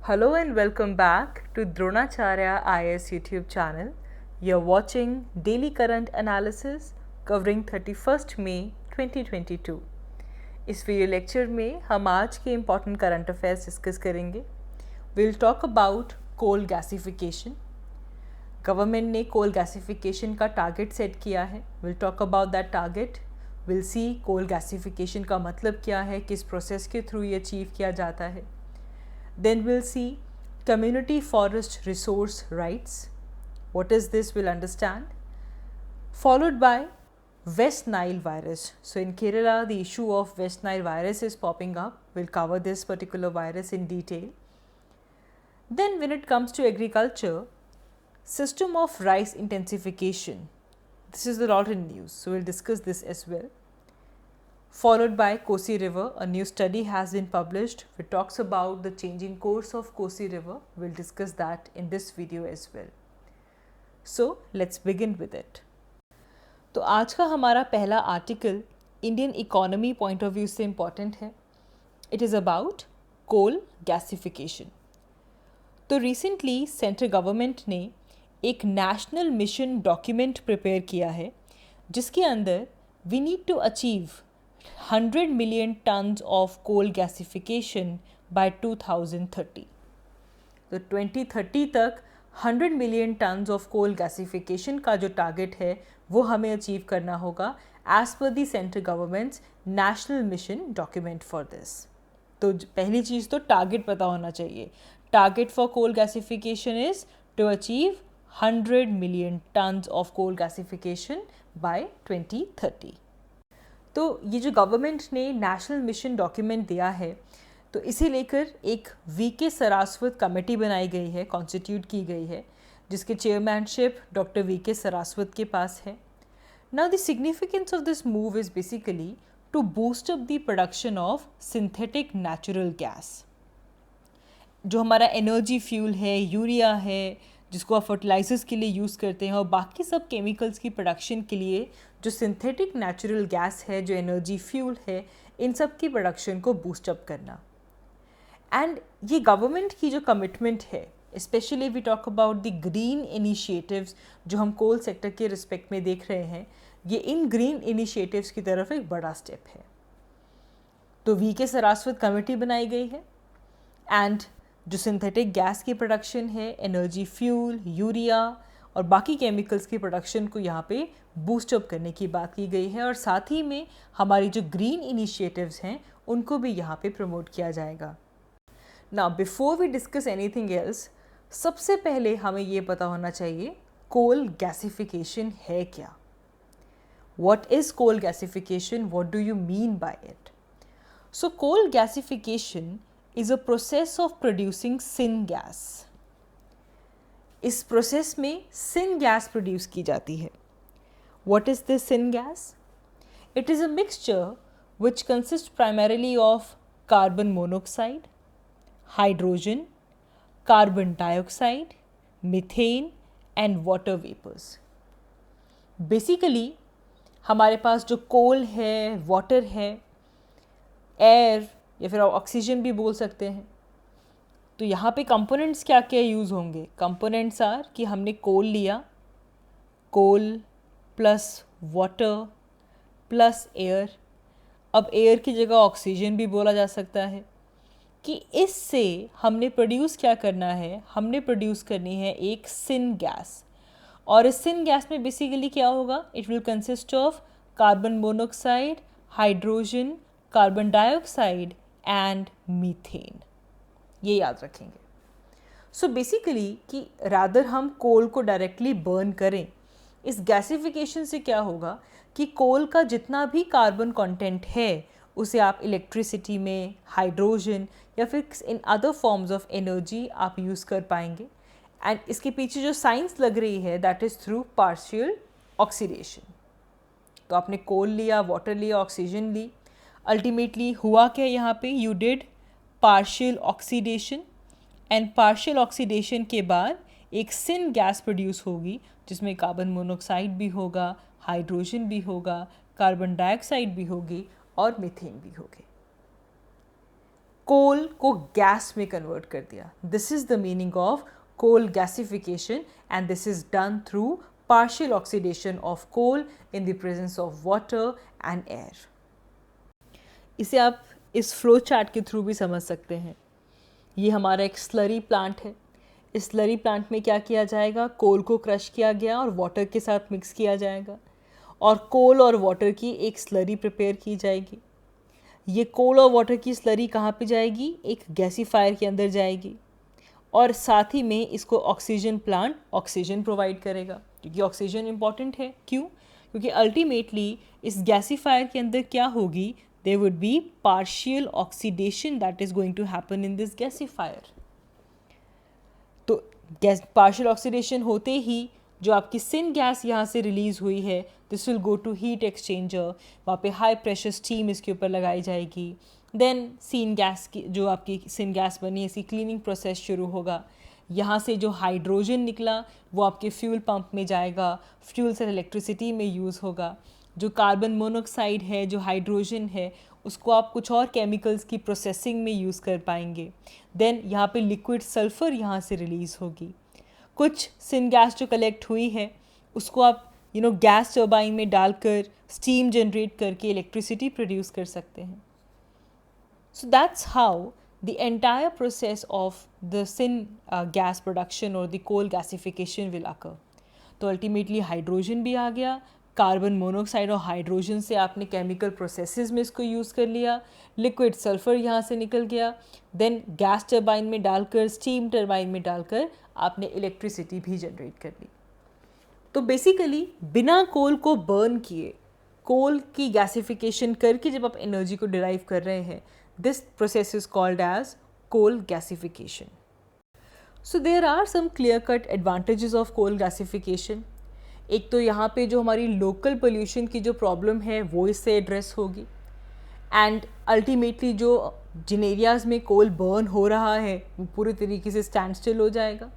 Hello and welcome back to Dronacharya IAS YouTube channel. You're watching Daily Current Analysis covering 31st May 2022. इस video lecture में हम आज के important current affairs discuss करेंगे. We'll talk about coal gasification. Government ने coal gasification का target set किया है. We'll talk about that target. We'll see coal gasification का मतलब क्या है, किस प्रोसेस के थ्रू ये अचीव किया जाता है. Then we'll see community forest resource rights. What is this? We'll understand. Followed by West Nile virus. So in Kerala, the issue of West Nile virus is popping up. We'll cover this particular virus in detail. Then when it comes to agriculture, system of rice intensification. This is a lot in news. So we'll discuss this as well. Followed by Kosi River, a new study has been published which talks about the changing course of Kosi River. We'll discuss that in this video as well. So let's begin with it. तो आज का हमारा पहला article Indian economy point of view से important है. It is about coal gasification. तो recently central government ने एक नेशनल मिशन डॉक्यूमेंट प्रिपेयर किया है जिसके अंदर we need to achieve 100 million tons of coal gasification by 2030. तो 2030 तक 100 million tons of coal gasification का जो टारगेट है वो हमें अचीव करना होगा as per the central government's national mission document for this. तो पहली चीज़ तो टारगेट पता होना चाहिए. Target for coal gasification is to achieve 100 million tons of coal gasification by 2030. तो ये जो गवर्नमेंट ने नेशनल मिशन डॉक्यूमेंट दिया है तो इसे लेकर एक वीके सरास्वत कमेटी बनाई गई है, कॉन्स्टिट्यूट की गई है, जिसके चेयरमैनशिप डॉक्टर वीके सरास्वत के पास है. Now the significance of this move is basically to boost up the production of synthetic natural gas. जो हमारा एनर्जी फ्यूल है, यूरिया है, जिसको आप फर्टिलाइजर्स के लिए यूज़ करते हैं, और बाकी सब केमिकल्स की प्रोडक्शन के लिए जो सिंथेटिक नेचुरल गैस है, जो एनर्जी फ्यूल है, इन सब की प्रोडक्शन को बूस्ट अप करना. एंड ये गवर्नमेंट की जो कमिटमेंट है, specially we talk about the green initiatives जो हम कोल सेक्टर के रिस्पेक्ट में देख रहे हैं, ये इन ग्रीन इनिशिएटिव्स की तरफ एक बड़ा स्टेप है. तो वीके सरास्वत कमेटी बनाई गई है एंड जो सिंथेटिक गैस की प्रोडक्शन है, एनर्जी फ्यूल, यूरिया और बाकी केमिकल्स की प्रोडक्शन को यहाँ पे बूस्ट अप करने की बात की गई है, और साथ ही में हमारी जो ग्रीन इनिशिएटिव्स हैं उनको भी यहाँ पे प्रमोट किया जाएगा. Now before we discuss anything else, सबसे पहले हमें ये पता होना चाहिए कोल गैसिफिकेशन है क्या. What is coal gasification? What do you mean by it? So coal gasification is a process of producing syngas. इस प्रोसेस में syngas प्रोड्यूस की जाती है. What is this syngas? It is a mixture which consists primarily of carbon monoxide, hydrogen, carbon dioxide, methane and water vapors. Basically हमारे पास जो कोल है, water है, air या फिर आप ऑक्सीजन भी बोल सकते हैं. तो यहाँ पे कंपोनेंट्स क्या क्या यूज़ होंगे? कंपोनेंट्स आर कि हमने कोल लिया, कोल प्लस वाटर प्लस एयर. अब एयर की जगह ऑक्सीजन भी बोला जा सकता है कि इससे हमने प्रोड्यूस क्या करना है, हमने प्रोड्यूस करनी है एक सिन गैस. और इस सिन गैस में बेसिकली क्या होगा? It will consist of carbon monoxide, hydrogen, carbon dioxide and methane. ये याद रखेंगे. सो बेसिकली कि रादर हम कोल को डायरेक्टली बर्न करें, इस गैसिफिकेशन से क्या होगा कि कोल का जितना भी कार्बन कंटेंट है उसे आप इलेक्ट्रिसिटी में, हाइड्रोजन या फिर in other forms of energy आप यूज़ कर पाएंगे. एंड इसके पीछे जो साइंस लग रही है that is through partial oxidation. तो आपने कोल लिया, वाटर लिया, ऑक्सीजन ली, अल्टीमेटली हुआ क्या यहाँ पे? You did partial oxidation, and partial oxidation के बाद एक सिन गैस प्रोड्यूस होगी जिसमें कार्बन मोनोक्साइड भी होगा, हाइड्रोजन भी होगा, कार्बन डाइऑक्साइड भी होगी और मीथेन भी होगी. कोल को गैस में कन्वर्ट कर दिया. This is the meaning of coal gasification and this is done through partial oxidation of coal in the presence of water and air. इसे आप इस फ्लो चार्ट के थ्रू भी समझ सकते हैं. ये हमारा एक स्लरी प्लांट है. इस स्लरी प्लांट में क्या किया जाएगा, कोल को क्रश किया गया और वाटर के साथ मिक्स किया जाएगा और कोल और वाटर की एक स्लरी प्रिपेयर की जाएगी. ये कोल और वाटर की स्लरी कहाँ पे जाएगी, एक गैसीफायर के अंदर जाएगी और साथ ही में इसको ऑक्सीजन प्लांट ऑक्सीजन प्रोवाइड करेगा, क्योंकि ऑक्सीजन इम्पॉर्टेंट है. क्यों? क्योंकि अल्टीमेटली इस गैसीफायर के अंदर क्या होगी, there would be partial oxidation that is going to happen in this gasifier. तो पार्शियल ऑक्सीडेशन होते ही जो आपकी सिन गैस यहाँ से रिलीज हुई है, this will go to heat exchanger. वहाँ पे हाई प्रेशर स्टीम इसके ऊपर लगाई जाएगी. देन सीन गैस की जो आपकी सिन गैस बनी, इसकी क्लीनिंग प्रोसेस शुरू होगा. यहाँ से जो हाइड्रोजन निकला वो आपके फ्यूल पंप में जाएगा, फ्यूल से इलेक्ट्रिसिटी में यूज़ होगा. जो कार्बन मोनोऑक्साइड है, जो हाइड्रोजन है, उसको आप कुछ और केमिकल्स की प्रोसेसिंग में यूज़ कर पाएंगे. देन यहाँ पे लिक्विड सल्फ़र यहाँ से रिलीज़ होगी. कुछ सिन गैस जो कलेक्ट हुई है उसको आप गैस टर्बाइन में डालकर स्टीम जनरेट करके इलेक्ट्रिसिटी प्रोड्यूस कर सकते हैं. So that's how the entire process of the gas production or the coal gasification will occur. तो अल्टीमेटली हाइड्रोजन भी आ गया, कार्बन मोनोऑक्साइड और हाइड्रोजन से आपने केमिकल प्रोसेसेस में इसको यूज़ कर लिया, लिक्विड सल्फ़र यहाँ से निकल गया. देन गैस टर्बाइन में डालकर, स्टीम टर्बाइन में डालकर आपने इलेक्ट्रिसिटी भी जनरेट कर ली. तो बेसिकली बिना कोल को बर्न किए, कोल की गैसिफिकेशन करके जब आप एनर्जी को डिराइव कर रहे हैं, this process is called as coal gasification. So there are some clear-cut advantages of coal gasification. एक तो यहाँ पे जो हमारी लोकल पोल्यूशन की जो प्रॉब्लम है वो इससे एड्रेस होगी एंड अल्टीमेटली जो जिन एरियाज़ में कोल बर्न हो रहा है वो पूरी तरीके से स्टैंड स्टिल हो जाएगा.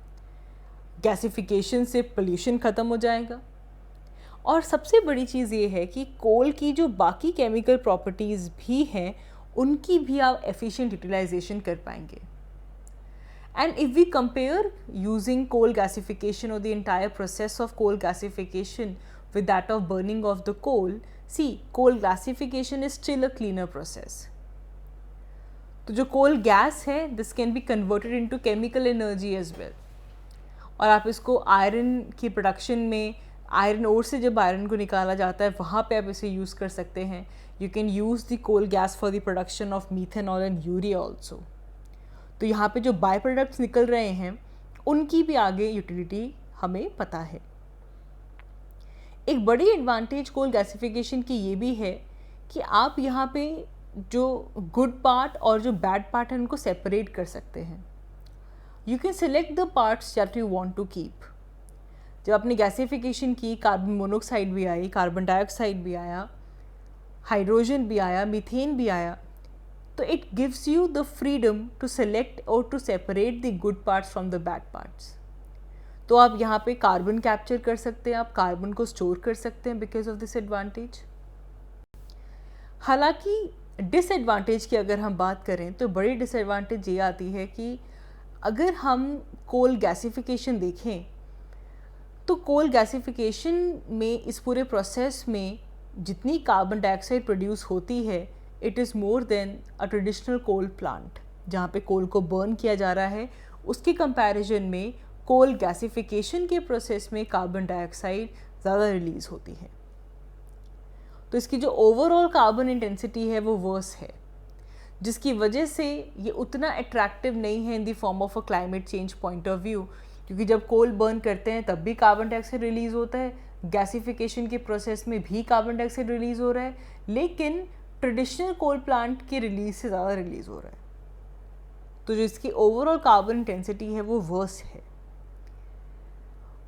गैसिफिकेशन से पोल्यूशन ख़त्म हो जाएगा. और सबसे बड़ी चीज़ ये है कि कोल की जो बाकी केमिकल प्रॉपर्टीज़ भी हैं उनकी भी आप एफिशिएंट यूटिलाइजेशन कर पाएंगे. And if we compare using coal gasification और the entire process of coal gasification with that of burning of the coal, see coal gasification is still a cleaner process. तो जो कोल गैस है this can be converted into chemical energy as well. और आप इसको iron की production में, iron ore से जब आयरन को निकाला जाता है वहाँ पे आप इसे यूज़ कर सकते हैं. You can use the coal gas for the production of methanol and urea also. तो यहाँ पे जो बाय प्रोडक्ट्स निकल रहे हैं उनकी भी आगे यूटिलिटी हमें पता है. एक बड़ी एडवांटेज कोल गैसिफिकेशन की ये भी है कि आप यहाँ पे जो गुड पार्ट और जो बैड पार्ट है उनको सेपरेट कर सकते हैं. You can select the parts that you want to keep. जब आपने गैसिफिकेशन की, कार्बन मोनोऑक्साइड भी आई, कार्बन डाइऑक्साइड भी आया, हाइड्रोजन भी आया, मीथेन भी आया, तो it gives you the freedom to select और to separate the good parts from the bad parts. तो आप यहाँ पे कार्बन कैप्चर कर सकते हैं, आप कार्बन को स्टोर कर सकते हैं बिकॉज ऑफ दिस एडवांटेज. हालांकि डिसएडवांटेज की अगर हम बात करें तो बड़ी डिसएडवांटेज ये आती है कि अगर हम कोल गैसिफिकेशन देखें तो कोल गैसिफिकेशन में इस पूरे प्रोसेस में जितनी कार्बन डाइऑक्साइड प्रोड्यूस होती है it is more than a traditional coal plant जहाँ पे कोल को बर्न किया जा रहा है. उसके कंपैरिजन में कोल गैसिफिकेशन के प्रोसेस में कार्बन डाइऑक्साइड ज़्यादा रिलीज़ होती है. तो इसकी जो ओवरऑल कार्बन इंटेंसिटी है वो वर्स है, जिसकी वजह से ये उतना अट्रैक्टिव नहीं है in the form of a climate change point of view. क्योंकि जब कोल बर्न करते हैं तब भी कार्बन डाइऑक्साइड रिलीज़ होता है, गैसिफिकेशन के प्रोसेस में भी कार्बन डाइऑक्साइड रिलीज़ हो रहा है, लेकिन ट्रेडिशनल कोल प्लांट के रिलीज से ज़्यादा रिलीज़ हो रहा है. तो जो इसकी ओवरऑल कार्बन इंटेंसिटी है वो वर्स है.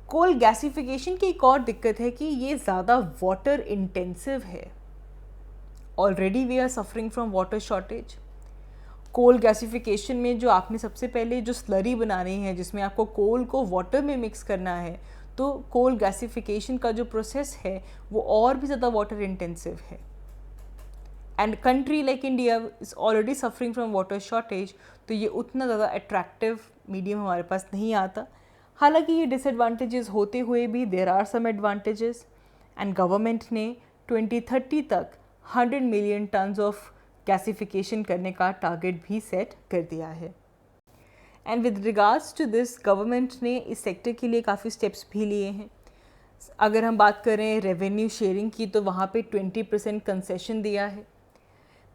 कोल गैसिफिकेशन की एक और दिक्कत है कि ये ज़्यादा वाटर इंटेंसिव है. Already we are suffering from water shortage. Coal gasification में जो आपने सबसे पहले जो स्लरी बनानी है जिसमें आपको कोल को वाटर में मिक्स करना है, तो कोल गैसिफिकेशन का जो प्रोसेस है वो और भी ज़्यादा वाटर इंटेंसिव है. And country like India is already suffering from water shortage, तो ये उतना ज़्यादा अट्रैक्टिव मीडियम हमारे पास नहीं आता। हालांकि ये डिसएडवांटेजेस होते हुए भी there are some advantages, and government ने 2030 तक 100 मिलियन टन्स ऑफ गैसिफिकेशन करने का टारगेट भी सेट कर दिया है। And with regards to this government ने इस सेक्टर के लिए काफ़ी स्टेप्स भी लिए हैं। अगर हम बात करें रेवेन्यू शेयरिंग की, तो वहाँ पे 20% कंसेशन दिया है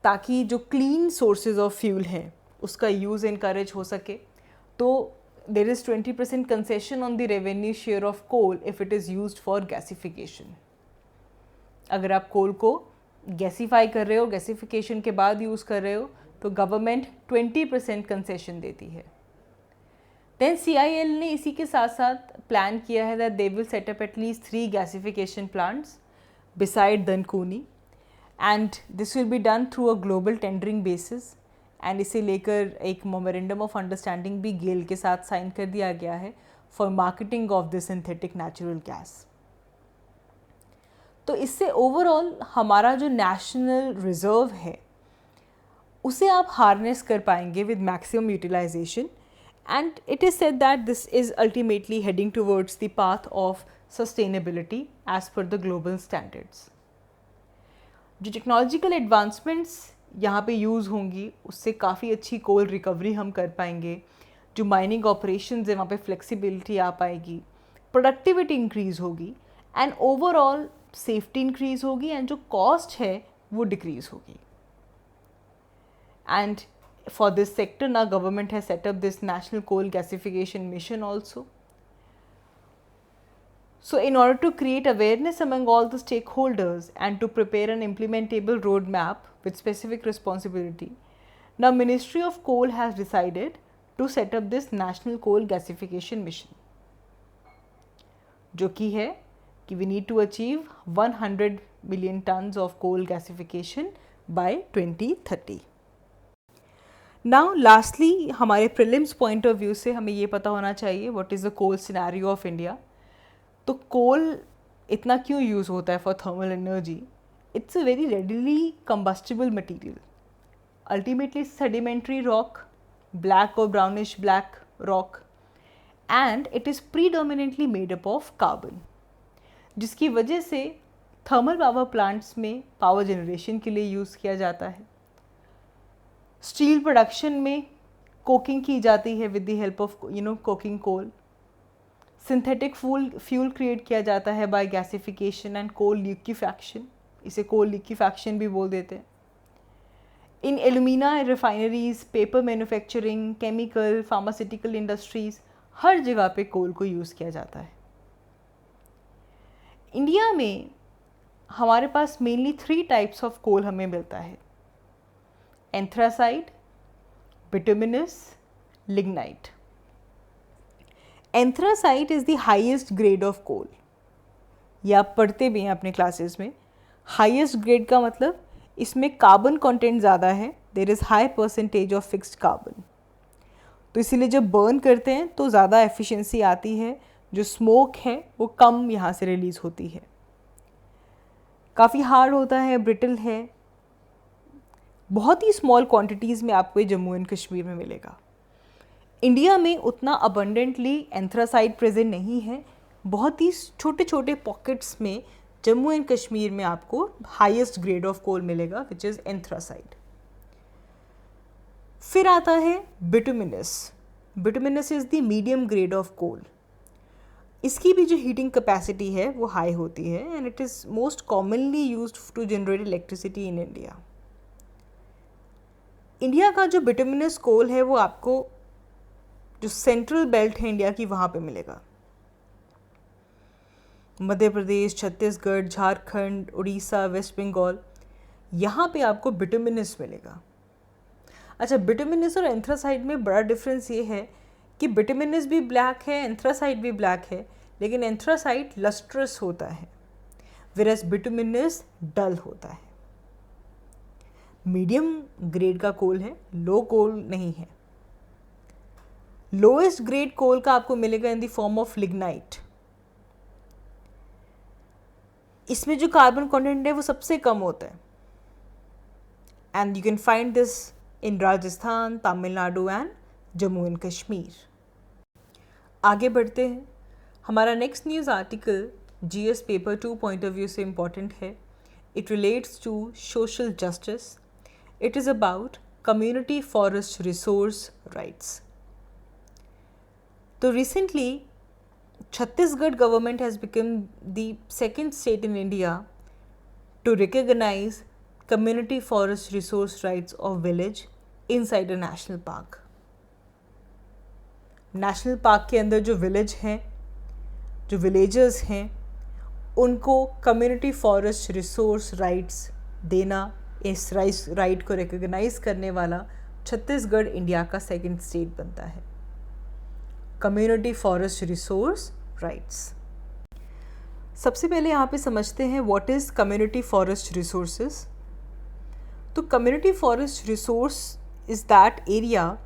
ताकि जो क्लीन सोर्सेज ऑफ फ्यूल है उसका यूज़ इनकरेज हो सके। तो there is 20% concession on the revenue share of coal if it is used for gasification. अगर आप कोल को गैसीफाई कर रहे हो, गैसिफिकेशन के बाद यूज़ कर रहे हो, तो गवर्नमेंट 20% कंसेशन देती है। देन CIL ने इसी के साथ साथ प्लान किया है that they will set up at least 3 gasification plants beside Dankuni, and this will be done through a global tendering basis. And इसे लेकर एक मेमोरेंडम ऑफ अंडरस्टैंडिंग भी गेल के साथ साइन कर दिया गया है for marketing of this synthetic natural gas. तो इससे ओवरऑल हमारा जो नेशनल रिजर्व है उसे आप हार्नेस कर पाएंगे with maximum utilisation, and it is said that this is ultimately heading towards the path of sustainability as per the global standards. जो टेक्नोलॉजिकल एडवांसमेंट्स यहाँ पे यूज़ होंगी उससे काफ़ी अच्छी कोल रिकवरी हम कर पाएंगे। जो माइनिंग ऑपरेशंस है वहाँ पे फ्लेक्सिबिलिटी आ पाएगी, प्रोडक्टिविटी इंक्रीज़ होगी, एंड ओवरऑल सेफ्टी इंक्रीज होगी, एंड जो कॉस्ट है वो डिक्रीज होगी। एंड फॉर दिस सेक्टर ना government has set up this national coal gasification mission also. So in order to create awareness among all the stakeholders and to prepare an implementable roadmap with specific responsibility, now Ministry of Coal has decided to set up this National Coal Gasification Mission, जो कि है कि we need to achieve 100 million tons of coal gasification by 2030. Now lastly हमारे prelims point of view से हमें ये पता होना चाहिए what is the coal scenario of India. तो कोल इतना क्यों यूज़ होता है for thermal energy? It's a very readily combustible material, ultimately sedimentary rock, black और brownish black rock, and it is predominantly made up of carbon, जिसकी वजह से thermal power plants में पावर जनरेशन के लिए यूज़ किया जाता है। स्टील प्रोडक्शन में कोकिंग की जाती है with the help of coking coal. Synthetic fuel create किया जाता है by gasification and coal liquefaction, इसे कोल लिक्विफैक्शन भी बोल देते हैं। In alumina refineries, paper manufacturing, chemical, pharmaceutical industries, हर जगह पे कोल को यूज़ किया जाता है। इंडिया में हमारे पास मेनली 3 टाइप्स ऑफ कोल हमें मिलता है, anthracite, bituminous, lignite. Anthracite is the highest grade of coal, ये आप पढ़ते भी हैं अपने क्लासेस में। हाईएस्ट ग्रेड का मतलब इसमें कार्बन कंटेंट ज़्यादा है, there is high percentage of fixed carbon, तो इसीलिए जब बर्न करते हैं तो ज़्यादा एफिशिएंसी आती है, जो स्मोक है वो कम यहाँ से रिलीज़ होती है। काफ़ी हार्ड होता है, ब्रिटल है, बहुत ही स्मॉल क्वांटिटीज़ में आपको ये जम्मू एंड कश्मीर में मिलेगा। इंडिया में उतना अबंडेंटली एंथ्रासाइट प्रेजेंट नहीं है, बहुत ही छोटे छोटे पॉकेट्स में जम्मू एंड कश्मीर में आपको हाईएस्ट ग्रेड ऑफ कोल मिलेगा विच इज़ एंथ्रासाइट। फिर आता है bituminous. Bituminous is the medium grade of coal. इसकी भी जो हीटिंग कैपेसिटी है वो हाई होती है, and it is most commonly used to generate electricity in India. India का जो बिटुमिनस कोल है वो आपको जो सेंट्रल बेल्ट है इंडिया की वहाँ पे मिलेगा। मध्य प्रदेश, छत्तीसगढ़, झारखंड, उड़ीसा, वेस्ट बंगाल, यहाँ पे आपको बिटुमिनस मिलेगा। अच्छा, बिटुमिनस और एंथ्रासाइट में बड़ा डिफरेंस ये है कि बिटुमिनस भी ब्लैक है, एंथ्रासाइट भी ब्लैक है, लेकिन एंथ्रासाइट लस्ट्रस होता है वेरएस बिटुमिनस डल होता है। मीडियम ग्रेड का कोल है, लो कोल नहीं है। लोएस्ट ग्रेड कोल का आपको मिलेगा in the form of lignite. इसमें जो कार्बन कंटेंट है वो सबसे कम होता है, and you can find this in Rajasthan, Tamil Nadu and Jammu and Kashmir. आगे बढ़ते हैं. हमारा next news article GS paper 2 point of view से इम्पॉर्टेंट है. It relates to social justice. It is about community forest resource rights. तो recently Chhattisgarh government has become the second state in India to recognize community forest resource rights of village inside a national park. National park के अंदर जो village हैं, जो villagers हैं, उनको community forest resource rights देना, इस राइट को रिकॉग्नाइज करने वाला छत्तीसगढ़ इंडिया का सेकंड स्टेट बनता है. Community forest resource rights. सबसे पहले यहाँ पे समझते हैं what is community forest resources. तो community forest resource is that area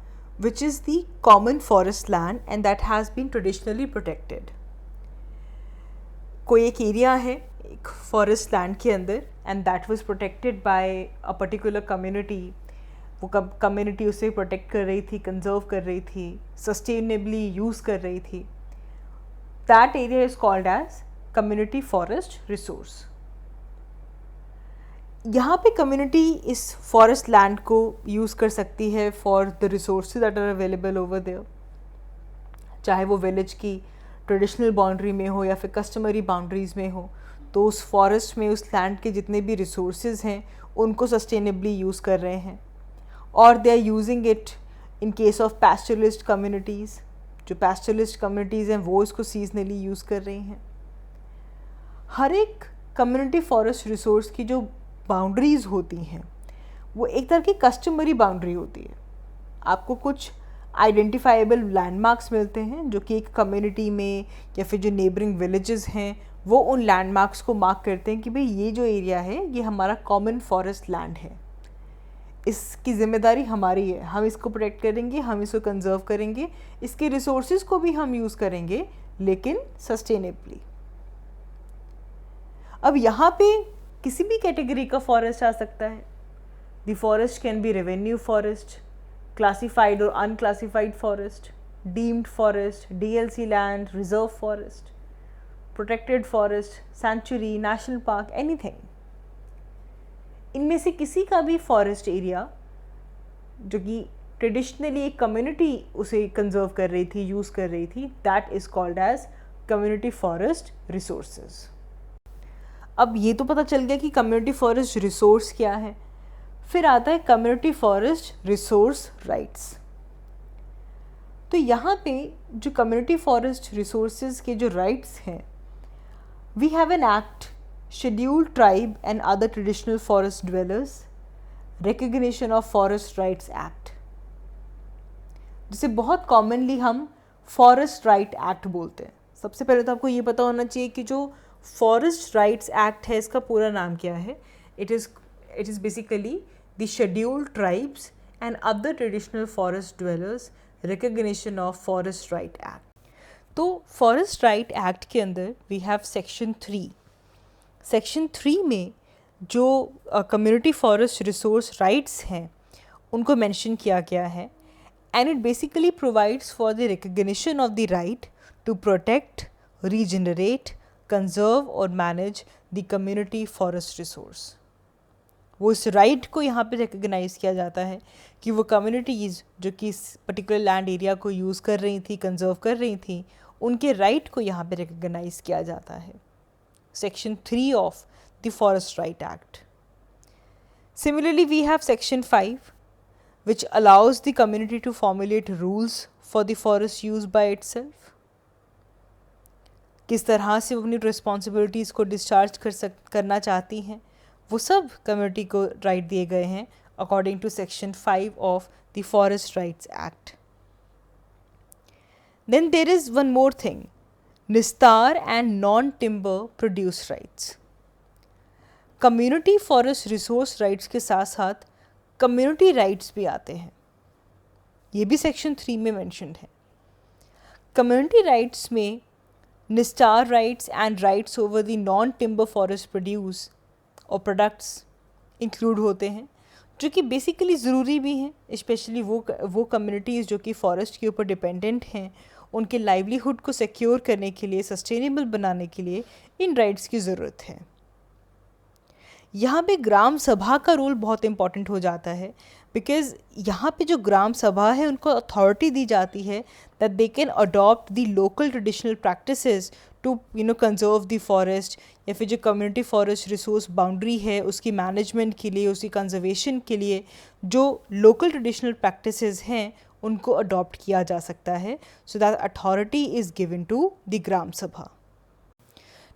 which is the common forest land and that has been traditionally protected. कोई एक एरिया है एक फॉरेस्ट लैंड के अंदर and that was protected by a particular community. वो community उसे protect कर रही थी, कंजर्व कर रही थी, सस्टेनेबली यूज़ कर रही थी. That area is called as community forest resource. यहाँ पे कम्युनिटी इस फॉरेस्ट लैंड को यूज़ कर सकती है for the resources that are available over there. चाहे वो विलेज की ट्रेडिशनल बाउंड्री में हो या फिर कस्टमरी बाउंड्रीज़ में हो, तो उस फॉरेस्ट में उस लैंड के जितने भी रिसोर्सेज हैं उनको सस्टेनेबली यूज़ कर रहे हैं. और they are using it in case of pastoralist communities. जो पैस्टरलिस्ट कम्युनिटीज़ हैं वो इसको सीजनली यूज़ कर रही हैं. हर एक कम्युनिटी फॉरेस्ट रिसोर्स की जो बाउंड्रीज़ होती हैं वो एक तरह की कस्टमरी बाउंड्री होती है. आपको कुछ आइडेंटिफाइबल लैंडमार्क्स मिलते हैं जो कि एक कम्युनिटी में या फिर जो नेबरिंग विलेजेस हैं वो उन लैंडमार्क्स को मार्क करते हैं कि भाई ये जो एरिया है ये हमारा कॉमन फॉरेस्ट लैंड है, इसकी ज़िम्मेदारी हमारी है, हम इसको प्रोटेक्ट करेंगे, हम इसको कंजर्व करेंगे, इसके रिसोर्सेज को भी हम यूज़ करेंगे लेकिन सस्टेनेबली. अब यहाँ पे किसी भी कैटेगरी का फॉरेस्ट आ सकता है. The forest can be revenue forest, classified और unclassified forest, deemed forest, DLC land, reserve forest, protected forest, sanctuary, national park, anything. इनमें से किसी का भी फॉरेस्ट एरिया जो कि ट्रेडिशनली एक कम्युनिटी उसे कंजर्व कर रही थी, यूज़ कर रही थी, that is called as community forest resources. अब ये तो पता चल गया कि कम्युनिटी फॉरेस्ट रिसोर्स क्या है. फिर आता है कम्युनिटी फॉरेस्ट रिसोर्स राइट्स. तो यहाँ पे जो कम्युनिटी फॉरेस्ट रिसोर्सेज के जो राइट्स हैं, we have an act, scheduled tribe and other traditional forest dwellers recognition of forest rights act, जिसे बहुत कॉमनली हम फॉरेस्ट राइट एक्ट बोलते हैं. सबसे पहले तो आपको ये पता होना चाहिए कि जो फॉरेस्ट राइट्स एक्ट है इसका पूरा नाम क्या है. It is basically the scheduled tribes and other traditional forest dwellers recognition of forest right act. तो फॉरेस्ट राइट एक्ट के अंदर वी हैव सेक्शन 3. सेक्शन 3 में जो कम्युनिटी फॉरेस्ट रिसोर्स राइट्स हैं उनको मेंशन किया गया है. And it basically provides for the recognition of the right to protect, regenerate, conserve और manage the community forest resource. वो इस राइट को यहाँ पे रिकग्नाइज़ किया जाता है कि वो कम्युनिटीज़ जो कि इस पर्टिकुलर लैंड एरिया को यूज़ कर रही थी, कंजर्व कर रही थी, उनके राइट को यहाँ पे रिकग्नाइज़ किया जाता है. Section 3 of the forest right act. Similarly we have section 5 which allows the community to formulate rules for the forest use by itself. किस तरह से वो अपनी रिस्पॉन्सिबिलिटीज़ को डिस्चार्ज करना चाहती हैं, वो सब कम्युनिटी को राइट दिए गए हैं according to section 5 of the forest rights act. Then there is one more thing, nistar and non timber produce rights. Community forest resource rights के साथ साथ कम्युनिटी राइट्स भी आते हैं. ये भी सेक्शन 3 में मेंशन्ड है. कम्युनिटी राइट्स में nistar rights and rights over the non timber forest produce और प्रोडक्ट्स इंक्लूड होते हैं, जो कि बेसिकली ज़रूरी भी हैं, स्पेशली वो कम्युनिटीज़ जो कि फॉरेस्ट के ऊपर डिपेंडेंट हैं, उनके लाइवलीहुड को सिक्योर करने के लिए, सस्टेनेबल बनाने के लिए इन राइट्स की ज़रूरत है। यहाँ पे ग्राम सभा का रोल बहुत इम्पॉर्टेंट हो जाता है, बिकॉज़ यहाँ पे जो ग्राम सभा है उनको अथॉरिटी दी जाती है that they can adopt the local traditional practices to conserve the forest, या फिर जो कम्युनिटी फॉरेस्ट रिसोर्स बाउंड्री है उसकी मैनेजमेंट के लिए, उसकी कंजर्वेशन के लिए जो लोकल ट्रेडिशनल प्रैक्टिसेस हैं उनको अडॉप्ट किया जा सकता है, so that authority is given to the gram sabha.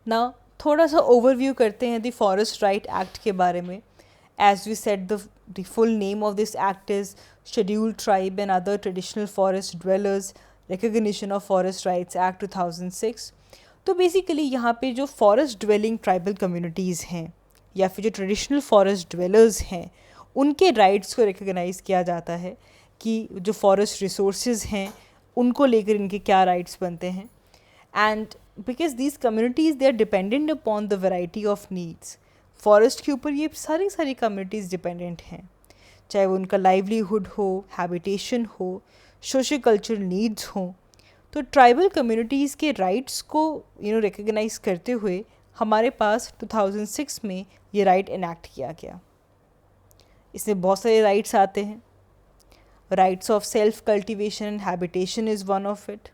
ना थोड़ा सा ओवरव्यू करते हैं द फॉरेस्ट राइट एक्ट के बारे में। As we said, the full name of this act is scheduled tribe and other traditional forest dwellers recognition of forest rights act 2006। तो basically यहाँ पे जो फॉरेस्ट ड्वेलिंग ट्राइबल कम्युनिटीज़ हैं या फिर जो ट्रेडिशनल फॉरेस्ट ड्वेलर्स हैं उनके राइट्स को रिकॉग्नाइज़ किया जाता है कि जो फॉरेस्ट रिसोर्सेज हैं उनको लेकर इनके क्या राइट्स बनते हैं। And because these communities they are dependent upon the variety of needs, forest के ऊपर ये सारी कम्युनिटीज़ डिपेंडेंट हैं, चाहे वो उनका लाइवलीहुड हो, हैबिटेशन हो, सोशल कल्चरल नीड्स हों। तो ट्राइबल कम्युनिटीज़ के राइट्स को रिकॉग्नाइज़ करते हुए हमारे पास 2006 में ये राइट इनैक्ट किया गया। इसमें बहुत सारे राइट्स आते हैं। Rights of self cultivation and habitation is one of it.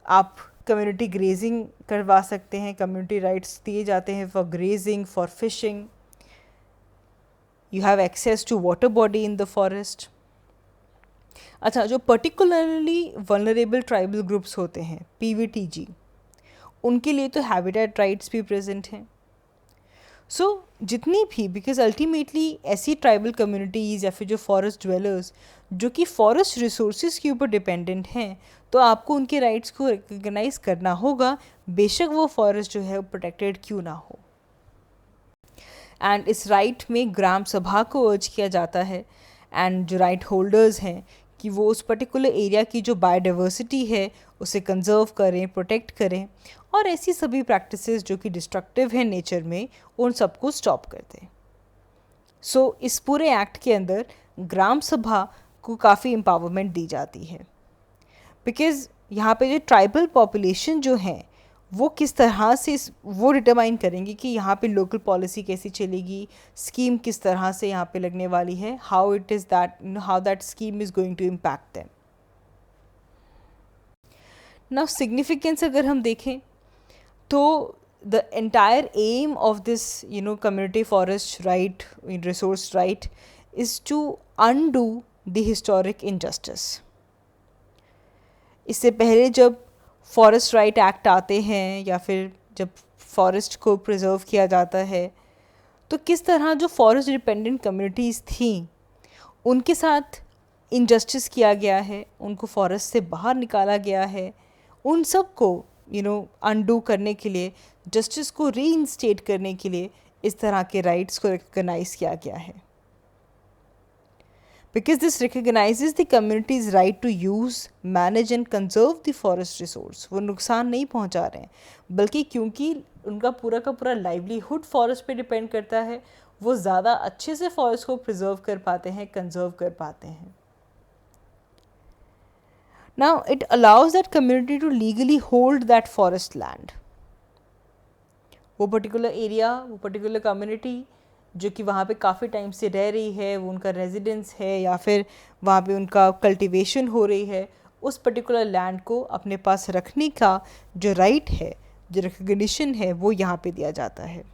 आप कम्युनिटी ग्रेजिंग करवा सकते हैं, कम्युनिटी राइट्स दिए जाते हैं for grazing, for fishing. You have access to water body in the forest. अच्छा, जो पर्टिकुलरली वल्नरेबल ट्राइबल ग्रुप्स होते हैं PVTG, उनके लिए तो हैबिटेट राइट्स भी प्रेजेंट हैं। सो जितनी भी, बिकॉज अल्टीमेटली ऐसी ट्राइबल कम्युनिटीज़ या फिर जो फॉरेस्ट ड्वेलर्स जो कि फॉरेस्ट रिसोर्सेज के ऊपर डिपेंडेंट हैं, तो आपको उनके राइट्स को रिकग्नाइज करना होगा, बेशक वो फॉरेस्ट जो है वो प्रोटेक्टेड क्यों ना हो। एंड इस राइट में ग्राम सभा को अर्ज किया जाता है एंड जो राइट होल्डर्स हैं कि वो उस पर्टिकुलर एरिया की जो बायोडाइवर्सिटी है उसे कंजर्व करें, प्रोटेक्ट करें, और ऐसी सभी प्रैक्टिसेस जो कि डिस्ट्रक्टिव हैं नेचर में उन सबको स्टॉप कर दें। सो इस पूरे एक्ट के अंदर ग्राम सभा को काफ़ी एम्पावरमेंट दी जाती है, बिकॉज़ यहाँ पे जो ट्राइबल पॉपुलेशन जो हैं वो किस तरह से वो डिटरमाइन करेंगे कि यहाँ पे लोकल पॉलिसी कैसी चलेगी, स्कीम किस तरह से यहाँ पे लगने वाली है, how that scheme is going to impact them. Now significance अगर हम देखें तो the entire aim of this community forest right, resource right, is to undo the historic injustice. इससे पहले जब फॉरेस्ट राइट एक्ट आते हैं या फिर जब फॉरेस्ट को प्रिजर्व किया जाता है, तो किस तरह जो फॉरेस्ट डिपेंडेंट कम्युनिटीज़ थी उनके साथ इनजस्टिस किया गया है, उनको फॉरेस्ट से बाहर निकाला गया है। उन सब को अनडू करने के लिए, जस्टिस को रीइंस्टेट करने के लिए इस तरह के राइट्स को रिकॉग्नाइज किया गया है। Because this recognizes the community's right to use, manage and conserve the forest resource। वो नुकसान नहीं पहुंचा रहे हैं, बल्कि क्योंकि उनका पूरा का पूरा लाइवलीहुड फॉरेस्ट पे डिपेंड करता है, वो ज़्यादा अच्छे से फॉरेस्ट को प्रिजर्व कर पाते हैं, कंजर्व कर पाते हैं। Now it allows that community to legally hold that forest land। वो पर्टिकुलर एरिया, वो पर्टिकुलर कम्युनिटी जो कि वहाँ पे काफ़ी टाइम से रह रही है, वो उनका रेजिडेंस है या फिर वहाँ पे उनका कल्टीवेशन हो रही है, उस पर्टिकुलर लैंड को अपने पास रखने का जो राइट है, जो रिकग्निशन है, वो यहाँ पे दिया जाता है।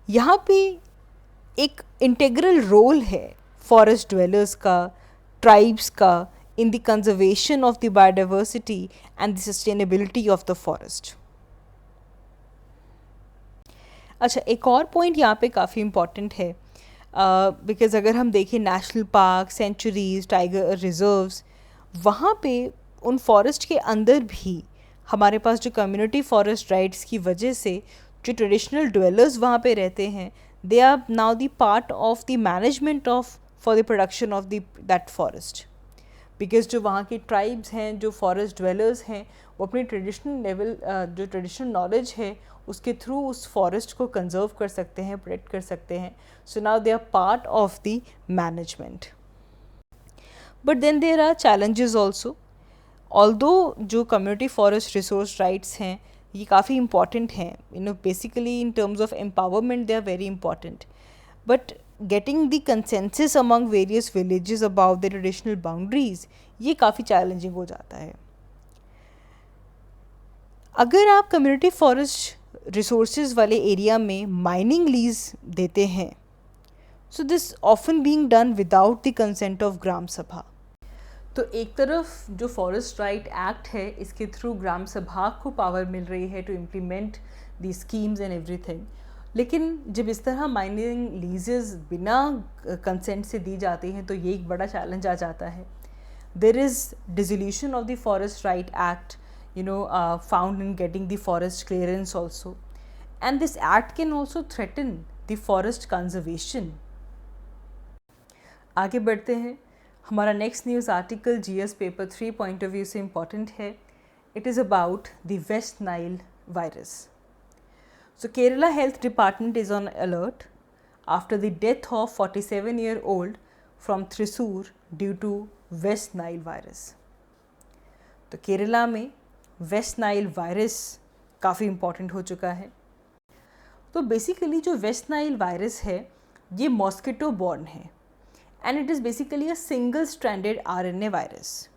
यहाँ पे एक इंटीग्रल रोल है फॉरेस्ट ड्वेलर्स का, ट्राइब्स का, in the conservation of the biodiversity and the sustainability of the forest. अच्छा, एक और पॉइंट यहाँ पे काफ़ी इम्पॉर्टेंट है, बिकॉज़ अगर हम देखें national park, sanctuaries, tiger reserves, वहाँ पे उन फॉरेस्ट के अंदर भी हमारे पास जो कम्युनिटी फॉरेस्ट राइट्स की वजह से जो ट्रेडिशनल ड्वेलर्स वहाँ पे रहते हैं, they are now the part of the management of for the production of that forest. Because जो वहाँ के ट्राइब्स हैं, जो फॉरेस्ट ड्वेलर्स हैं, वो अपनी ट्रेडिशनल लेवल जो ट्रेडिशनल नॉलेज है उसके थ्रू उस फॉरेस्ट को कंजर्व कर सकते हैं, प्रोटेक्ट कर सकते हैं. So now they are part of the management. But then there are challenges also. Although जो कम्युनिटी फॉरेस्ट रिसोर्स राइट्स हैं ये काफ़ी इंपॉर्टेंट हैं, basically in terms of empowerment they are very important, but getting the consensus among various villages about the traditional boundaries ये काफ़ी challenging हो जाता है. अगर आप कम्युनिटी फॉरेस्ट रिसोर्सेज वाले एरिया में माइनिंग लीज देते हैं, so this often being done without the consent of gram sabha. तो एक तरफ जो फॉरेस्ट राइट एक्ट है इसके थ्रू ग्राम सभा को पावर मिल रही है to implement the schemes and everything, लेकिन जब इस तरह माइनिंग लीजेस बिना कंसेंट से दी जाती हैं तो ये एक बड़ा चैलेंज आ जाता है. There is dissolution of the forest right act found in getting the forest clearance also, and this act can also threaten the forest conservation. आगे बढ़ते हैं. हमारा next news article GS paper 3 point of view से important है. It is about the West Nile virus. So Kerala health department is on alert after the death of 47-year-old from Thrissur due to West Nile virus. तो केरला में West Nile virus काफ़ी important हो चुका है. तो basically जो वेस्ट नाइल वायरस है ये मॉस्किटो बॉर्न है and it is basically a single stranded RNA virus.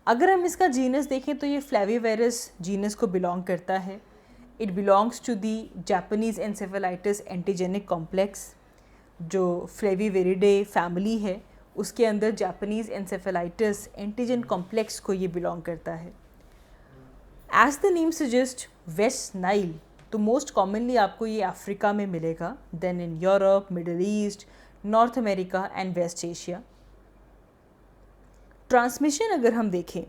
अगर हम इसका जीनस देखें तो ये फ्लेविवायरस जीनस को बिलोंग करता है. It belongs to the Japanese encephalitis antigenic complex. जो फ्लेविवेरिडे फैमिली है उसके अंदर जापानीज़ एनसेफेलाइटिस एंटीजन कॉम्प्लेक्स को ये बिलोंग करता है. As the name suggest West Nile, तो मोस्ट कॉमनली आपको ये अफ्रीका में मिलेगा, then in Europe, Middle East, North America and West Asia. Transmission अगर हम देखें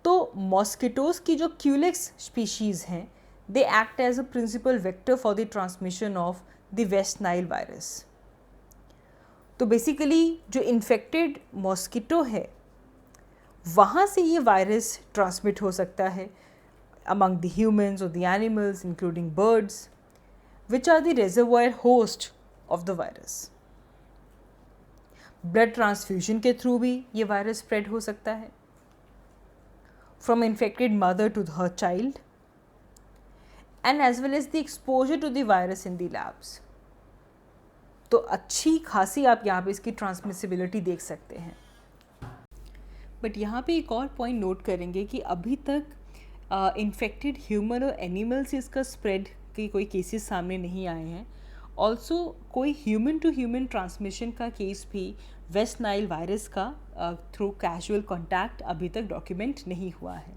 तो मॉस्किटोज की जो क्यूलेक्स स्पीशीज़ हैं they act as a principal vector for the transmission of the West Nile virus. तो बेसिकली जो इन्फेक्टेड मॉस्किटो है वहाँ से ये वायरस ट्रांसमिट हो सकता है among the humans or the animals including birds which are the reservoir host of the virus. Blood transfusion के थ्रू भी ये वायरस स्प्रेड हो सकता है from infected mother to her child and as well as the exposure to the virus in the labs. तो अच्छी खासी आप यहाँ पे इसकी ट्रांसमिसिबिलिटी देख सकते हैं. बट यहाँ पे एक और पॉइंट नोट करेंगे कि अभी तक इन्फेक्टेड ह्यूमन और एनिमल से इसका स्प्रेड के कोई केसेस सामने नहीं आए हैं. ऑल्सो कोई ह्यूमन टू ह्यूमन ट्रांसमिशन का केस भी वेस्ट नाइल वायरस का थ्रू कैजुअल कॉन्टैक्ट अभी तक डॉक्यूमेंट नहीं हुआ है.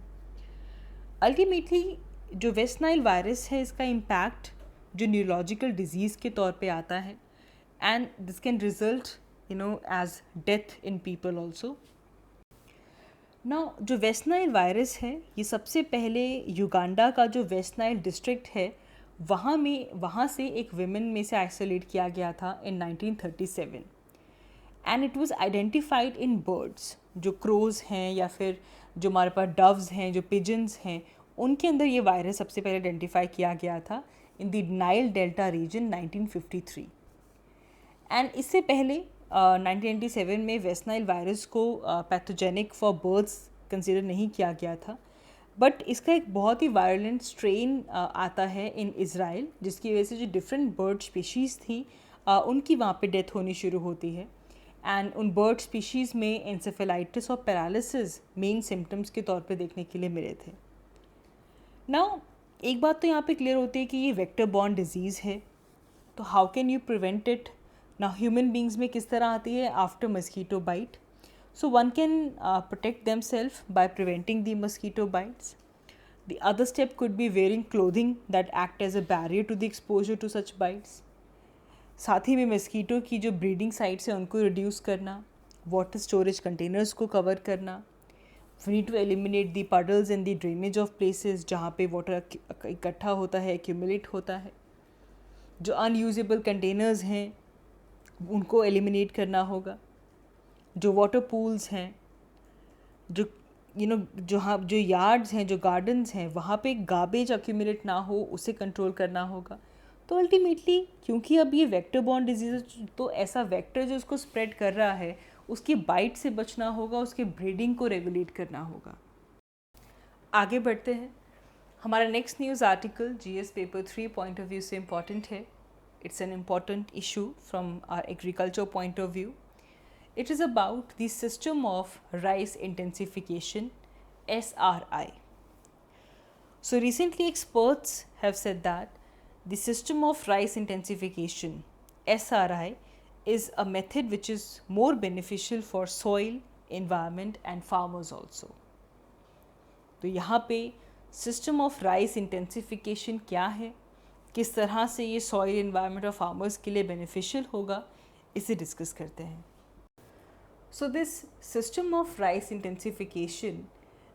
अल्टीमेटली जो वेस्ट नाइल वायरस है इसका इम्पैक्ट जो न्यूरोलॉजिकल डिजीज़ के तौर पे आता है and this can result as death in people also. Now जो वेस्ट नाइल वायरस है ये सबसे पहले युगांडा का जो वेस्ट नाइल डिस्ट्रिक्ट है वहाँ से एक विमेन में से आइसोलेट किया गया था इन 1937 and it was identified in birds. जो क्रोज हैं या फिर जो हमारे पास डव्स हैं, जो पिजन्स हैं, उनके अंदर ये वायरस सबसे पहले आइडेंटिफाई किया गया था in the Nile delta region 1953. And इससे पहले 1997 में वेस्ट नाइल वायरस को पैथोजेनिक फॉर बर्ड्स कंसिडर नहीं किया गया था, बट इसका एक बहुत ही वायलेंट स्ट्रेन आता है इन इज़राइल जिसकी वजह से जो डिफरेंट बर्ड स्पीशीज़ थी उनकी वहाँ पे डेथ होनी शुरू होती है. एंड उन बर्ड स्पीशीज़ में एंसेफेलाइटिस और पैरालिसिस मेन सिम्टम्स के तौर पे देखने के लिए मिले थे. नाउ एक बात तो यहाँ पे क्लियर होती है कि ये वेक्टर बॉर्न डिजीज़ है, तो how can you prevent it. ना ह्यूमन बींग्स में किस तरह आती है after mosquito bite. So one can protect them self by preventing the mosquito bites. The other step could be wearing clothing that act as a barrier to the exposure to such bites. साथ ही में mosquito की जो breeding sites है उनको reduce करना, water storage containers को cover करना. We need to eliminate the puddles in the drainage of places जहाँ पे वाटर इकट्ठा होता है, एक्यूमुलेट होता है. जो अनयूजेबल कंटेनर्स हैं उनको एलिमिनेट करना होगा. जो वाटर पूल्स हैं जो जो यार्ड्स हैं, जो गार्डन्स हैं, वहाँ पे गार्बेज अक्यूमुलेट ना हो, उसे कंट्रोल करना होगा। तो अल्टीमेटली क्योंकि अब ये वेक्टर बॉर्न डिजीज़, तो ऐसा वेक्टर जो उसको स्प्रेड कर रहा है उसकी बाइट से बचना होगा, उसके ब्रीडिंग को रेगुलेट करना होगा। आगे बढ़ते हैं। हमारा next news article GS paper 3 point of view से इम्पॉर्टेंट है। It's an important issue from our agriculture point of view. It is about the system of rice intensification, SRI. So recently experts have said that the system of rice intensification, SRI, is a method which is more beneficial for soil, environment and farmers also. तो यहाँ पे system of rice intensification क्या है, किस तरह से ये soil, environment और फार्मर्स के लिए बेनिफिशियल होगा, इसे डिस्कस करते हैं. So this system of rice intensification,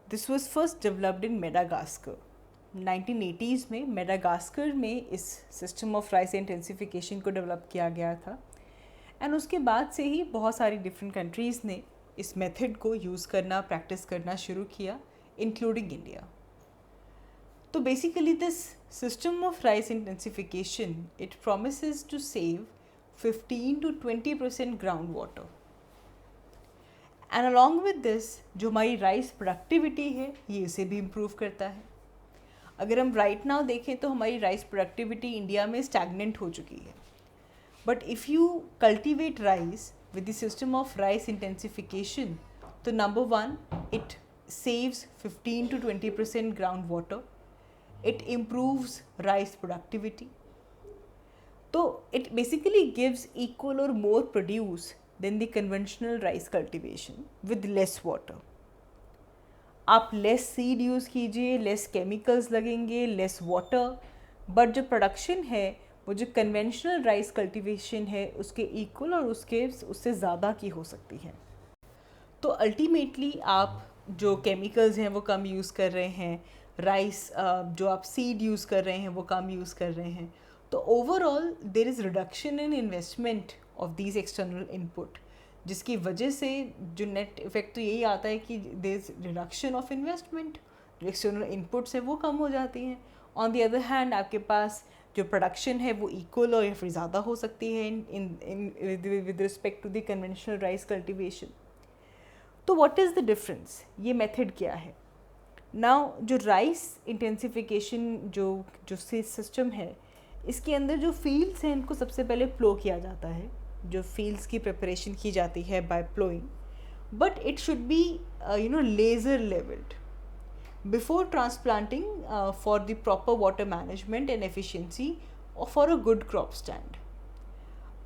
this was first developed in Madagascar. 1980s में मेडागास्कर में इस सिस्टम ऑफ राइस इंटेंसिफिकेशन को डेवलप किया गया था. एंड उसके बाद से ही बहुत सारी डिफरेंट कंट्रीज़ ने इस मेथड को यूज़ करना, प्रैक्टिस करना शुरू किया, इंक्लूडिंग इंडिया. तो basically this system of rice intensification, it promises to save 15 to 20% ground water. And along with this जो हमारी राइस प्रोडक्टिविटी है, ये इसे भी इम्प्रूव करता है. अगर हम राइट नाउ देखें तो हमारी राइस प्रोडक्टिविटी इंडिया में स्टैगनेंट हो चुकी है. But if you cultivate rice with the system of rice intensification, तो number one, it saves 15 to 20% groundwater. It improves rice productivity. So it basically gives equal or more produce than the conventional rice cultivation with less water. आप less seed use कीजिए, less chemicals लगेंगे, less water, but जो production है वो जो conventional rice cultivation है उसके equal और उससे ज़्यादा की हो सकती है. तो ultimately आप जो केमिकल्स हैं वो कम यूज़ कर रहे हैं, राइस जो आप सीड यूज़ कर रहे हैं वो कम यूज़ कर रहे हैं. तो overall there is reduction in investment of these external input, जिसकी वजह से जो नेट इफेक्ट तो यही आता है कि there is reduction of investment, जो एक्सटर्नल इनपुट्स है वो कम हो जाती हैं. ऑन द अदर हैंड आपके पास जो प्रोडक्शन है वो इक्वल और या फिर ज़्यादा हो सकती है with respect to the conventional rice cultivation. तो व्हाट इज़ द डिफरेंस, ये मेथड क्या है. नाउ जो राइस इंटेंसिफिकेशन जो सिस्टम है, इसके अंदर जो फील्ड्स हैं इनको सबसे पहले प्लो किया जाता है. जो फील्ड्स की प्रिपरेशन की जाती है by ploughing, but it should be laser levelled before transplanting for the proper water management and efficiency और for a good crop stand.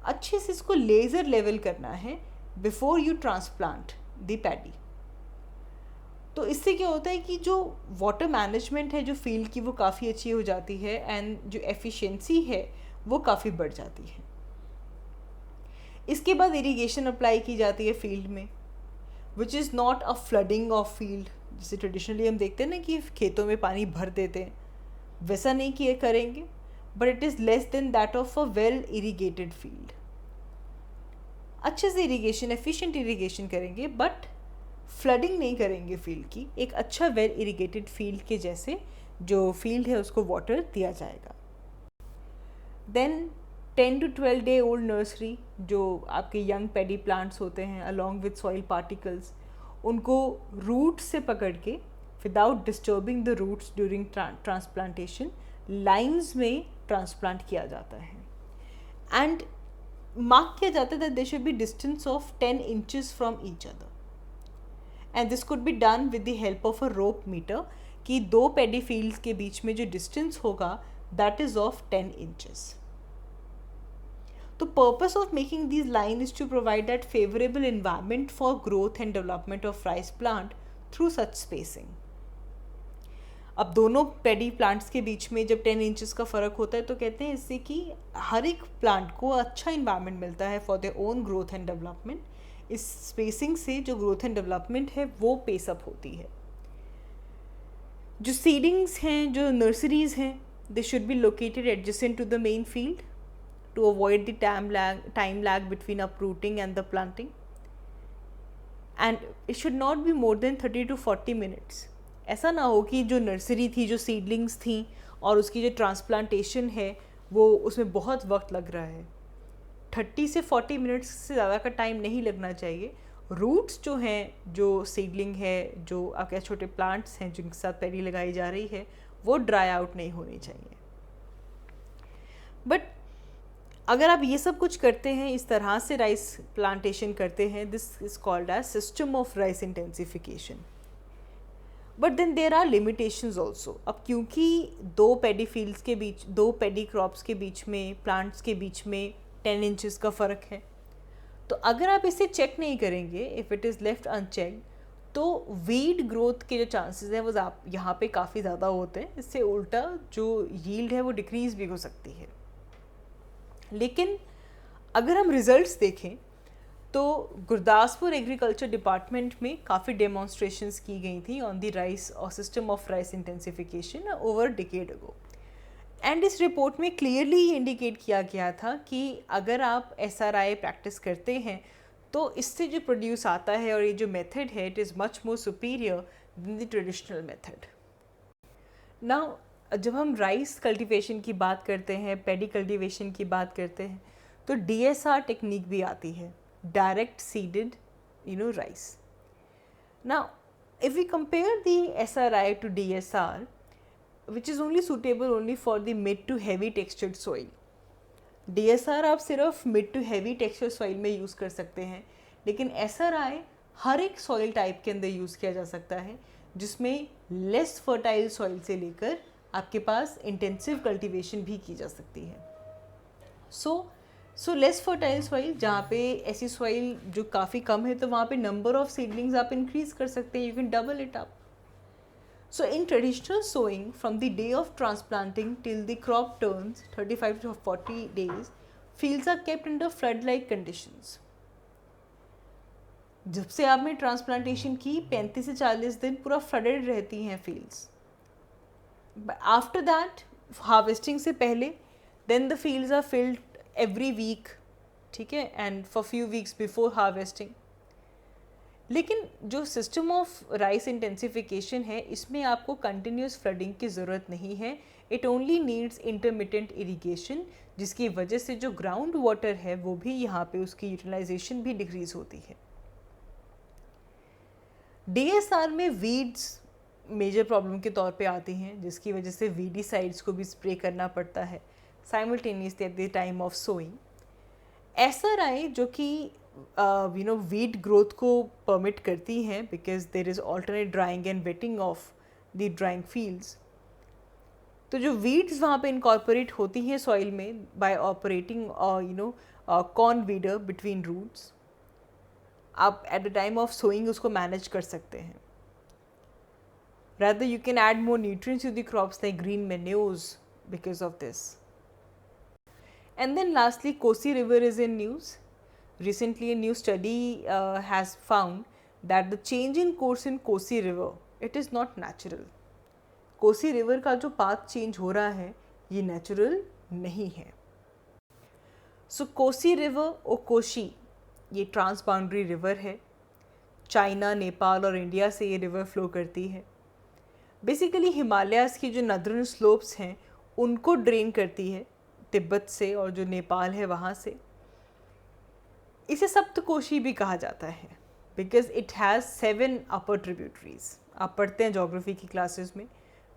अच्छे से इसको लेज़र लेवल करना है before you transplant the paddy. तो इससे क्या होता है कि जो वाटर मैनेजमेंट है जो फील्ड की वो काफ़ी अच्छी हो जाती है एंड जो एफिशिएंसी है वो काफ़ी बढ़ जाती है. इसके बाद इरिगेशन अप्लाई की जाती है फील्ड में, which is not a flooding of field. जैसे ट्रेडिशनली हम देखते हैं ना कि खेतों में पानी भर देते हैं, वैसा नहीं किए करेंगे, but it is less than that of a well irrigated field. अच्छे से इरिगेशन, एफिशिएंट इरिगेशन करेंगे बट फ्लडिंग नहीं करेंगे फील्ड की. एक अच्छा वेल इरिगेटेड फील्ड के जैसे जो फील्ड है उसको वाटर दिया जाएगा. Then 10 to 12 day old nursery, जो आपके यंग पेडी प्लांट्स होते हैं अलॉन्ग विद सॉइल पार्टिकल्स, उनको रूट से पकड़ के without disturbing the roots during transplantation lines में ट्रांसप्लांट किया जाता है. एंड मार्क किया जाता है that there should be distance of 10 inches from each other, and this could be done with the help of a rope meter, कि दो पेडी fields के बीच में जो डिस्टेंस होगा that is of 10 inches. The purpose of making these lines is to provide that favorable environment for growth and development of rice plant through such spacing. अब दोनों पेडी plants के बीच में जब 10 इंचेस का फ़र्क होता है तो कहते हैं इससे कि हर एक प्लांट को अच्छा इन्वायरमेंट मिलता है for their own growth and development. इस स्पेसिंग से जो ग्रोथ एंड डेवलपमेंट है वो पेसअप होती है. जो सीडिंग्स हैं, जो नर्सरीज़ हैं, they should be located adjacent to the main field to avoid the time lag between uprooting and the planting. And it should not be more than 30 to 40 minutes. ऐसा ना हो कि जो नर्सरी थी, जो सीडलिंग्स थी और उसकी जो ट्रांसप्लांटेशन है वो उसमें बहुत वक्त लग रहा है। 30 से 40 मिनट्स से ज़्यादा का टाइम नहीं लगना चाहिए। रूट्स जो हैं, जो सीडलिंग है, जो आपके छोटे प्लांट्स हैं जिनके साथ पैडी लगाई जा रही है, वो ड्राई आउट नहीं होनी चाहिए। बट अगर आप ये सब कुछ करते हैं, इस तरह से राइस प्लांटेशन करते हैं, this is called as system of rice intensification. But then there are limitations also. अब क्योंकि दो पैडी फील्ड्स के बीच, दो पैडी क्रॉप्स के बीच में, प्लांट्स के बीच में 10 इंचज़ का फ़र्क है, तो अगर आप इसे चेक नहीं करेंगे, if it is left unchecked, तो वीड ग्रोथ के जो चांसेस हैं वो यहाँ पे काफ़ी ज़्यादा होते हैं। इससे उल्टा जो यील्ड है वो डिक्रीज़ भी हो सकती है। लेकिन अगर हम रिज़ल्ट्स देखें तो गुरदासपुर एग्रीकल्चर डिपार्टमेंट में काफ़ी डेमोन्स्ट्रेशंस की गई थी ऑन द राइस और system of rice intensification over decade ago. And इस रिपोर्ट में क्लियरली ये इंडिकेट किया गया था कि अगर आप SRI प्रैक्टिस करते हैं तो इससे जो प्रोड्यूस आता है और ये जो मेथड है, it is much more superior than the traditional method. Now जब हम राइस कल्टीवेशन की बात करते हैं, पैडी कल्टीवेशन की बात करते हैं, तो DSR टेक्निक भी आती है, direct seeded rice. Now if we compare the SRI to DSR, which is only suitable only for the mid to heavy textured soil. DSR आप सिर्फ mid to heavy textured soil में use कर सकते हैं, लेकिन SRI हर एक soil type के अंदर यूज़ किया जा सकता है, जिसमें लेस फर्टाइल सॉइल से लेकर आपके पास इंटेंसिव कल्टीवेशन भी की जा सकती है। सो लेस फर्टाइल सॉइल, जहाँ पे ऐसी सॉइल जो काफ़ी कम है, तो वहाँ पे नंबर ऑफ सीडलिंग्स आप इंक्रीज़ कर सकते हैं, you can double it up. So in traditional sowing, from the day of transplanting till the crop turns 35 to 40 days, fields are kept under flood-like conditions. जब से आपने ट्रांसप्लांटेशन की 35 से 40 दिन पूरा फ्लडेड रहती हैं फील्ड्स। आफ्टर दैट, हार्वेस्टिंग से पहले, then the fields are filled every week, ठीक है, and for few weeks before harvesting. लेकिन जो सिस्टम ऑफ राइस इंटेंसिफिकेशन है, इसमें आपको कंटिन्यूस फ्लडिंग की ज़रूरत नहीं है। It only needs intermittent irrigation, जिसकी वजह से जो ग्राउंड वाटर है वो भी यहाँ पे उसकी यूटिलाइजेशन भी डिक्रीज़ होती है। DSR में वीड्स मेजर प्रॉब्लम के तौर पे आती हैं, जिसकी वजह से वीडीसाइड्स को भी स्प्रे करना पड़ता है simultaneously at the time of sowing. SRI जो कि वीड ग्रोथ को परमिट करती हैं, because there is alternate drying and wetting of the drying fields. तो जो वीड्स वहाँ पे इनकॉर्पोरेट होती हैं सॉइल में by operating corn weeder between roots, आप at the time of sowing उसको मैनेज कर सकते हैं। rather you can add more nutrients to the crops like green manures because of this. And then lastly, Kosi River is in news. Recently a new study has found that the change in course in Kosi River, it is not natural. Kosi river का जो path change हो रहा है ये natural नहीं है। सो Kosi river और कोशी ये ट्रांस बाउंड्री रिवर है। चाइना, नेपाल और इंडिया से ये रिवर फ्लो करती है। बेसिकली हिमालयाज़ की जो नदर्न स्लोप्स हैं उनको ड्रेन करती है, तिब्बत से और जो नेपाल है वहाँ से। इसे सप्तकोशी भी कहा जाता है because it has 7 upper tributaries. आप पढ़ते हैं जोग्राफी की क्लासेस में,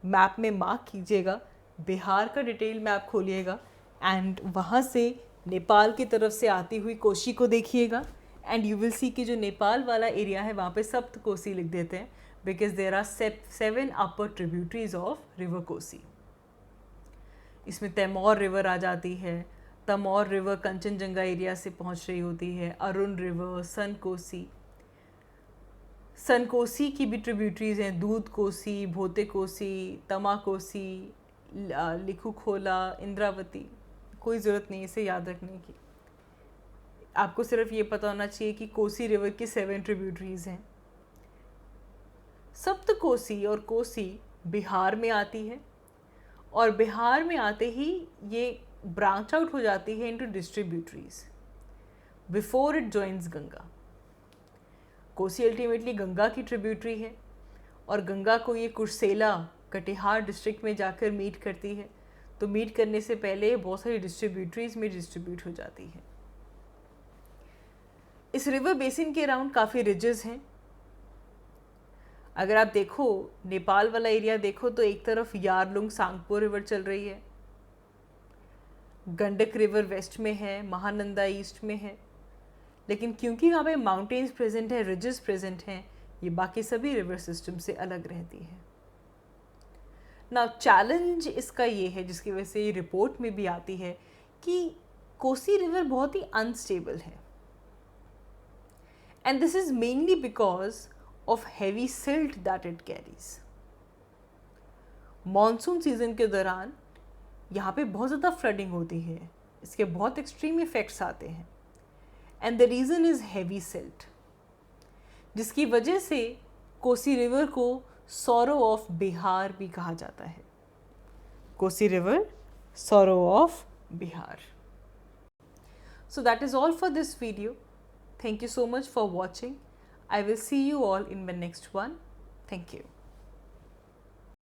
मैप में मार्क कीजिएगा, बिहार का डिटेल मैप खोलिएगा एंड वहाँ से नेपाल की तरफ से आती हुई कोशी को देखिएगा एंड यू विल सी कि जो नेपाल वाला एरिया है वहाँ पे सप्तकोशी लिख देते हैं because there are 7 upper tributaries of river Kosi. इसमें तैमौर रिवर आ जाती है, तमौर रिवर कंचनजंगा एरिया से पहुँच रही होती है, अरुण रिवर, सन कोसी की भी ट्रिब्यूटरीज हैं, दूध कोसी, भोते कोसी, तमा कोसी, लिखू खोला, इंद्रावती। कोई ज़रूरत नहीं इसे याद रखने की, आपको सिर्फ ये पता होना चाहिए कि कोसी रिवर की 7 ट्रिब्यूटरीज हैं। सप्तकोशी और कोसी बिहार में आती है और बिहार में आते ही ये ब्रांच आउट हो जाती है into distributaries before it joins Ganga. Kosi ultimately Ganga की ट्रिब्यूटरी है और गंगा को ये कुर्सेला कटिहार डिस्ट्रिक्ट में जाकर मीट करती है, तो मीट करने से पहले बहुत सारी डिस्ट्रीब्यूटरीज में डिस्ट्रीब्यूट हो जाती है। इस रिवर बेसिन के अराउंड काफ़ी रिजेस हैं। अगर आप देखो नेपाल वाला एरिया देखो तो एक तरफ यारलुंग सांगपो रिवर चल रही है, गंडक रिवर वेस्ट में है, महानंदा ईस्ट में है, लेकिन क्योंकि वहाँ पे माउंटेन्स प्रेजेंट है, रिजेस प्रेजेंट हैं, ये बाकी सभी रिवर सिस्टम से अलग रहती है। नाउ चैलेंज इसका ये है, जिसकी वजह से ये रिपोर्ट में भी आती है, कि कोसी रिवर बहुत ही अनस्टेबल है and this is mainly because of heavy silt that it carries. Monsoon season के दौरान यहाँ पे बहुत ज़्यादा फ्लडिंग होती है, इसके बहुत एक्सट्रीम इफेक्ट्स आते हैं and the reason is heavy silt, जिसकी वजह से कोसी रिवर को सॉरो ऑफ बिहार भी कहा जाता है। Kosi river, sorrow of Bihar. So that is all for this video. Thank you so much for watching. I will see you all in my next one. Thank you.